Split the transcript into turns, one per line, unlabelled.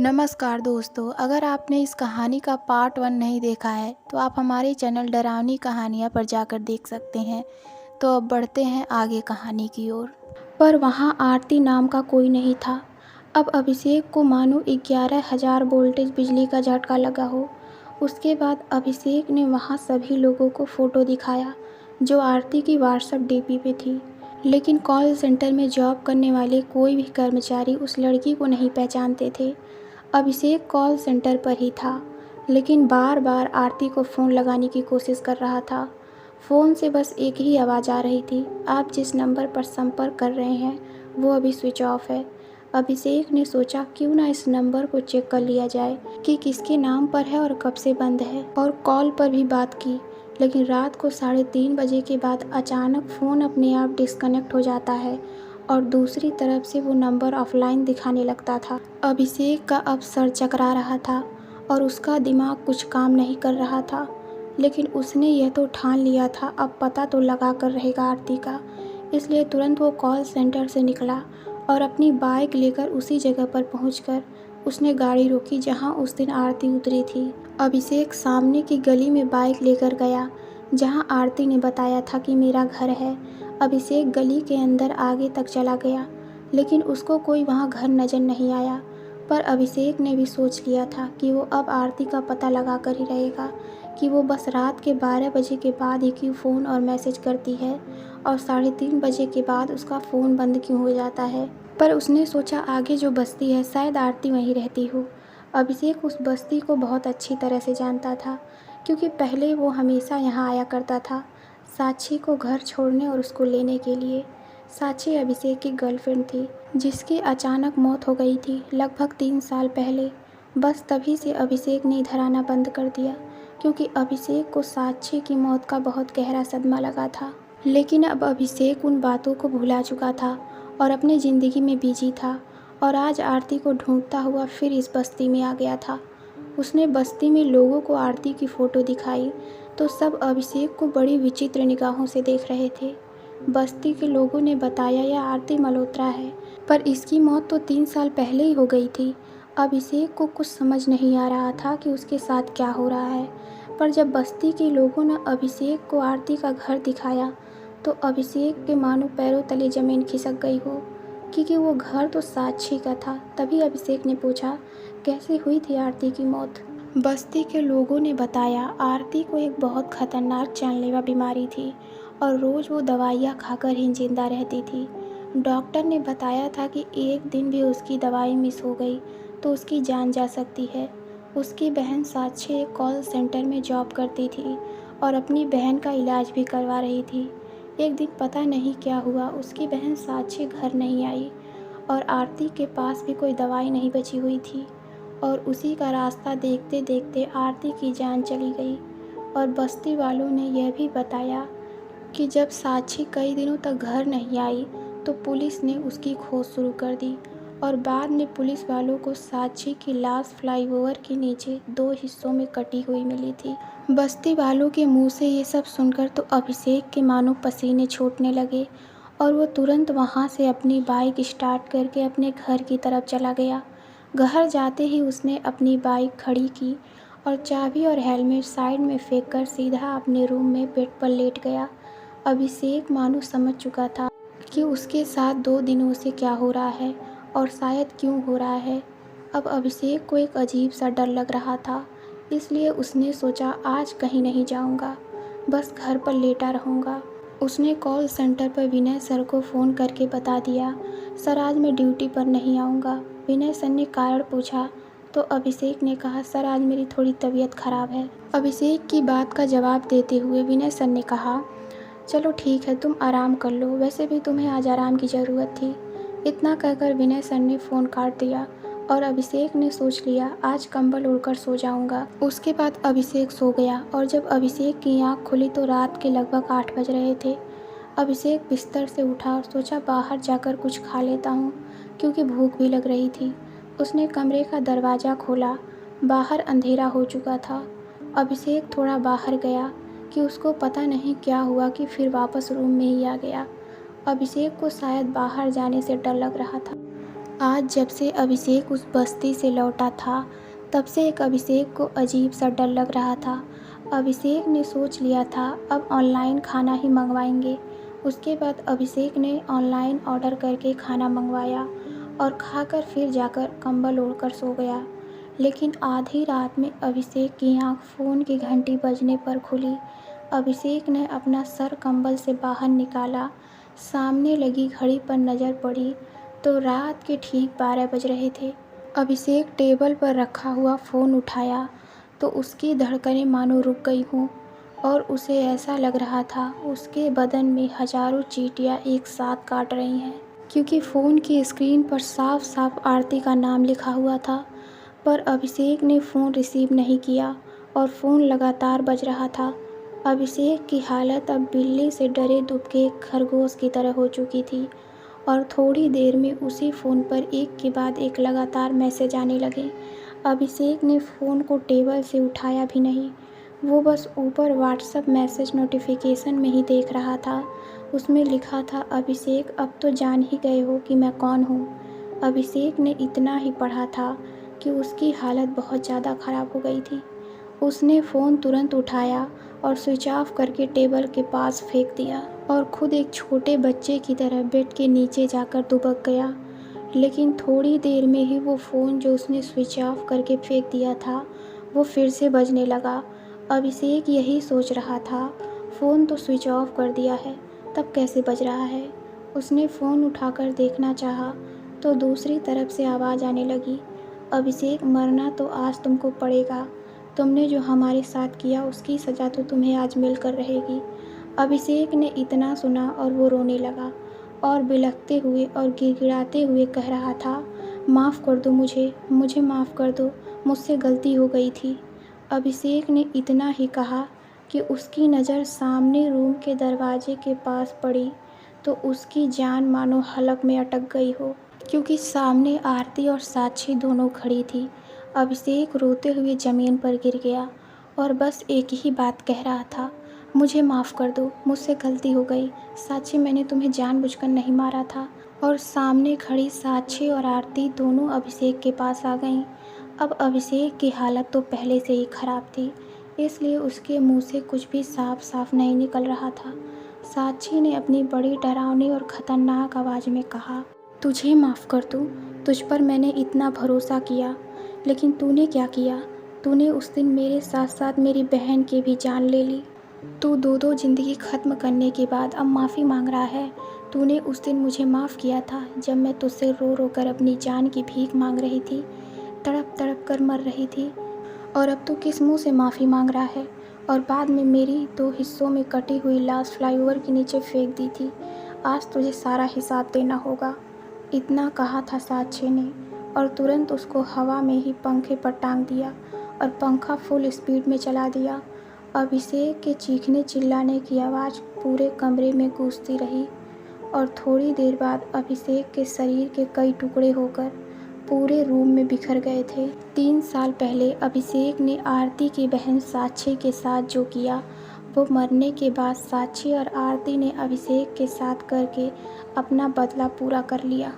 नमस्कार दोस्तों, अगर आपने इस कहानी का पार्ट 1 नहीं देखा है तो आप हमारे चैनल डरावनी कहानियाँ पर जाकर देख सकते हैं। तो अब बढ़ते हैं आगे कहानी की ओर। पर वहाँ आरती नाम का कोई नहीं था। अब अभिषेक को मानो 11,000 वोल्टेज बिजली का झटका लगा हो। उसके बाद अभिषेक ने वहाँ सभी लोगों को फ़ोटो दिखाया जो आरती की व्हाट्सएप डीपी पे थी। लेकिन कॉल सेंटर में जॉब करने वाले कोई भी कर्मचारी उस लड़की को नहीं पहचानते थे। अभिषेक कॉल सेंटर पर ही था, लेकिन बार बार आरती को फ़ोन लगाने की कोशिश कर रहा था। फ़ोन से बस एक ही आवाज़ आ रही थी, आप जिस नंबर पर संपर्क कर रहे हैं वो अभी स्विच ऑफ है। अभिषेक ने सोचा क्यों ना इस नंबर को चेक कर लिया जाए कि किसके नाम पर है और कब से बंद है, और कॉल पर भी बात की। लेकिन रात को 3:30 बजे के बाद अचानक फ़ोन अपने आप डिस्कनेक्ट हो जाता है और दूसरी तरफ से वो नंबर ऑफलाइन दिखाने लगता था। अभिषेक का अब सर चकरा रहा था और उसका दिमाग कुछ काम नहीं कर रहा था। लेकिन उसने यह तो ठान लिया था अब पता तो लगा कर रहेगा आरती का। इसलिए तुरंत वो कॉल सेंटर से निकला और अपनी बाइक लेकर उसी जगह पर पहुंचकर उसने गाड़ी रोकी जहां उस दिन आरती उतरी थी। अभिषेक सामने की गली में बाइक लेकर गया जहां आरती ने बताया था कि मेरा घर है। अभिषेक गली के अंदर आगे तक चला गया, लेकिन उसको कोई वहां घर नजर नहीं आया। पर अभिषेक ने भी सोच लिया था कि वो अब आरती का पता लगा कर ही रहेगा कि वो बस रात के 12 बजे के बाद ही क्यों फ़ोन और मैसेज करती है और 3:30 बजे के बाद उसका फ़ोन बंद क्यों हो जाता है। पर उसने सोचा आगे जो बस्ती है शायद आरती वहीं रहती हो। अभिषेक उस बस्ती को बहुत अच्छी तरह से जानता था, क्योंकि पहले वो हमेशा यहाँ आया करता था साक्षी को घर छोड़ने और उसको लेने के लिए। साक्षी अभिषेक की गर्लफ्रेंड थी जिसकी अचानक मौत हो गई थी लगभग 3 साल पहले। बस तभी से अभिषेक ने इधर आना बंद कर दिया, क्योंकि अभिषेक को साक्षी की मौत का बहुत गहरा सदमा लगा था। लेकिन अब अभिषेक उन बातों को भुला चुका था और अपनी ज़िंदगी में बिजी था, और आज आरती को ढूंढता हुआ फिर इस बस्ती में आ गया था। उसने बस्ती में लोगों को आरती की फ़ोटो दिखाई तो सब अभिषेक को बड़ी विचित्र निगाहों से देख रहे थे। बस्ती के लोगों ने बताया यह आरती मल्होत्रा है, पर इसकी मौत तो 3 साल पहले ही हो गई थी। अभिषेक को कुछ समझ नहीं आ रहा था कि उसके साथ क्या हो रहा है। पर जब बस्ती के लोगों ने अभिषेक को आरती का घर दिखाया तो अभिषेक के मानो पैरों तले ज़मीन खिसक गई हो, क्योंकि वो घर तो साक्षी का था। तभी अभिषेक ने पूछा कैसे हुई थी आरती की मौत। बस्ती के लोगों ने बताया आरती को एक बहुत खतरनाक जानलेवा बीमारी थी और रोज़ वो दवाइयाँ खाकर ही जिंदा रहती थी। डॉक्टर ने बताया था कि एक दिन भी उसकी दवाई मिस हो गई तो उसकी जान जा सकती है। उसकी बहन साक्षी एक कॉल सेंटर में जॉब करती थी और अपनी बहन का इलाज भी करवा रही थी। एक दिन पता नहीं क्या हुआ, उसकी बहन साक्षी घर नहीं आई और आरती के पास भी कोई दवाई नहीं बची हुई थी, और उसी का रास्ता देखते देखते आरती की जान चली गई। और बस्ती वालों ने यह भी बताया कि जब साक्षी कई दिनों तक घर नहीं आई तो पुलिस ने उसकी खोज शुरू कर दी, और बाद में पुलिस वालों को साक्षी की लाश फ्लाईओवर के नीचे 2 हिस्सों में कटी हुई मिली थी। बस्ती वालों के मुंह से ये सब सुनकर तो अभिषेक के मानो पसीने छूटने लगे और वो तुरंत वहाँ से अपनी बाइक स्टार्ट करके अपने घर की तरफ चला गया। घर जाते ही उसने अपनी बाइक खड़ी की और चाबी और हेलमेट साइड में फेंककर सीधा अपने रूम में बेड पर लेट गया। अभिषेक मानो समझ चुका था कि उसके साथ 2 दिनों से क्या हो रहा है और शायद क्यों हो रहा है। अब अभिषेक को एक अजीब सा डर लग रहा था, इसलिए उसने सोचा आज कहीं नहीं जाऊंगा, बस घर पर लेटा रहूंगा। उसने कॉल सेंटर पर विनय सर को फ़ोन करके बता दिया, सर आज मैं ड्यूटी पर नहीं आऊँगा। विनय सर ने कारण पूछा तो अभिषेक ने कहा सर आज मेरी थोड़ी तबीयत ख़राब है। अभिषेक की बात का जवाब देते हुए विनय सर ने कहा चलो ठीक है तुम आराम कर लो, वैसे भी तुम्हें आज आराम की ज़रूरत थी। इतना कहकर विनय सर ने फ़ोन काट दिया और अभिषेक ने सोच लिया आज कंबल ओढ़कर सो जाऊंगा। उसके बाद अभिषेक सो गया और जब अभिषेक की आंख खुली तो रात के लगभग 8 बज रहे थे। अभिषेक बिस्तर से उठा और सोचा बाहर जाकर कुछ खा लेता हूँ, क्योंकि भूख भी लग रही थी। उसने कमरे का दरवाज़ा खोला, बाहर अंधेरा हो चुका था। अभिषेक थोड़ा बाहर गया कि उसको पता नहीं क्या हुआ कि फिर वापस रूम में ही आ गया। अभिषेक को शायद बाहर जाने से डर लग रहा था। आज जब से अभिषेक उस बस्ती से लौटा था, तब से एक अभिषेक को अजीब सा डर लग रहा था। अभिषेक ने सोच लिया था अब ऑनलाइन खाना ही मंगवाएंगे। उसके बाद अभिषेक ने ऑनलाइन ऑर्डर करके खाना मंगवाया और खाकर फिर जाकर कंबल ओढ़कर सो गया। लेकिन आधी रात में अभिषेक की आँख फ़ोन की घंटी बजने पर खुली। अभिषेक ने अपना सर कंबल से बाहर निकाला। सामने लगी घड़ी पर नज़र पड़ी तो रात के ठीक 12 बज रहे थे। अभिषेक टेबल पर रखा हुआ फ़ोन उठाया तो उसकी धड़कनें मानो रुक गई हों और उसे ऐसा लग रहा था उसके बदन में हज़ारों चींटियां एक साथ काट रही हैं, क्योंकि फ़ोन की स्क्रीन पर साफ साफ आरती का नाम लिखा हुआ था। पर अभिषेक ने फ़ोन रिसीव नहीं किया और फ़ोन लगातार बज रहा था। अभिषेक की हालत अब बिल्ली से डरे दुबके खरगोश की तरह हो चुकी थी और थोड़ी देर में उसी फ़ोन पर एक के बाद एक लगातार मैसेज आने लगे। अभिषेक ने फ़ोन को टेबल से उठाया भी नहीं, वो बस ऊपर व्हाट्सएप मैसेज नोटिफिकेशन में ही देख रहा था। उसमें लिखा था, अभिषेक अब तो जान ही गए हो कि मैं कौन हूँ। अभिषेक ने इतना ही पढ़ा था कि उसकी हालत बहुत ज़्यादा ख़राब हो गई थी। उसने फ़ोन तुरंत उठाया और स्विच ऑफ करके टेबल के पास फेंक दिया और खुद एक छोटे बच्चे की तरह बेड के नीचे जाकर दुबक गया। लेकिन थोड़ी देर में ही वो फ़ोन जो उसने स्विच ऑफ करके फेंक दिया था वो फिर से बजने लगा। अभिषेक यही सोच रहा था, फ़ोन तो स्विच ऑफ कर दिया है, तब कैसे बज रहा है। उसने फ़ोन उठाकर देखना चाहा तो दूसरी तरफ से आवाज़ आने लगी, अभिषेक मरना तो आज तुमको पड़ेगा। तुमने जो हमारे साथ किया उसकी सज़ा तो तुम्हें आज मिलकर रहेगी। अभिषेक ने इतना सुना और वो रोने लगा और बिलखते हुए और गिड़गिड़ाते हुए कह रहा था, माफ़ कर दो मुझे माफ़ कर दो, मुझसे गलती हो गई थी। अभिषेक ने इतना ही कहा कि उसकी नज़र सामने रूम के दरवाजे के पास पड़ी तो उसकी जान मानो हलक में अटक गई हो, क्योंकि सामने आरती और साक्षी दोनों खड़ी थी। अभिषेक रोते हुए ज़मीन पर गिर गया और बस एक ही बात कह रहा था, मुझे माफ़ कर दो, मुझसे गलती हो गई। साक्षी, मैंने तुम्हें जानबूझकर नहीं मारा था। और सामने खड़ी साक्षी और आरती दोनों अभिषेक के पास आ गईं। अब अभिषेक की हालत तो पहले से ही ख़राब थी, इसलिए उसके मुंह से कुछ भी साफ साफ नहीं निकल रहा था। साक्षी ने अपनी बड़ी डरावनी और ख़तरनाक आवाज़ में कहा, तुझे माफ़ कर दूँ, तुझ पर मैंने इतना भरोसा किया, लेकिन तूने क्या किया। तूने उस दिन मेरे साथ साथ मेरी बहन की भी जान ले ली। तू दो ज़िंदगी ख़त्म करने के बाद अब माफ़ी मांग रहा है। तूने उस दिन मुझे माफ़ किया था जब मैं तुझसे रो रो कर अपनी जान की भीख मांग रही थी, तड़प तड़प कर मर रही थी। और अब तू किस मुँह से माफ़ी मांग रहा है। और बाद में मेरी 2 हिस्सों में कटी हुई लाश फ्लाईओवर के नीचे फेंक दी थी। आज तुझे सारा हिसाब देना होगा। इतना कहा था साक्षी ने और तुरंत उसको हवा में ही पंखे पर टांग दिया और पंखा फुल स्पीड में चला दिया। अभिषेक के चीखने चिल्लाने की आवाज़ पूरे कमरे में गूंजती रही और थोड़ी देर बाद अभिषेक के शरीर के कई टुकड़े होकर पूरे रूम में बिखर गए थे। 3 साल पहले अभिषेक ने आरती की बहन साक्षी के साथ जो किया, वो मरने के बाद साक्षी और आरती ने अभिषेक के साथ करके अपना बदला पूरा कर लिया।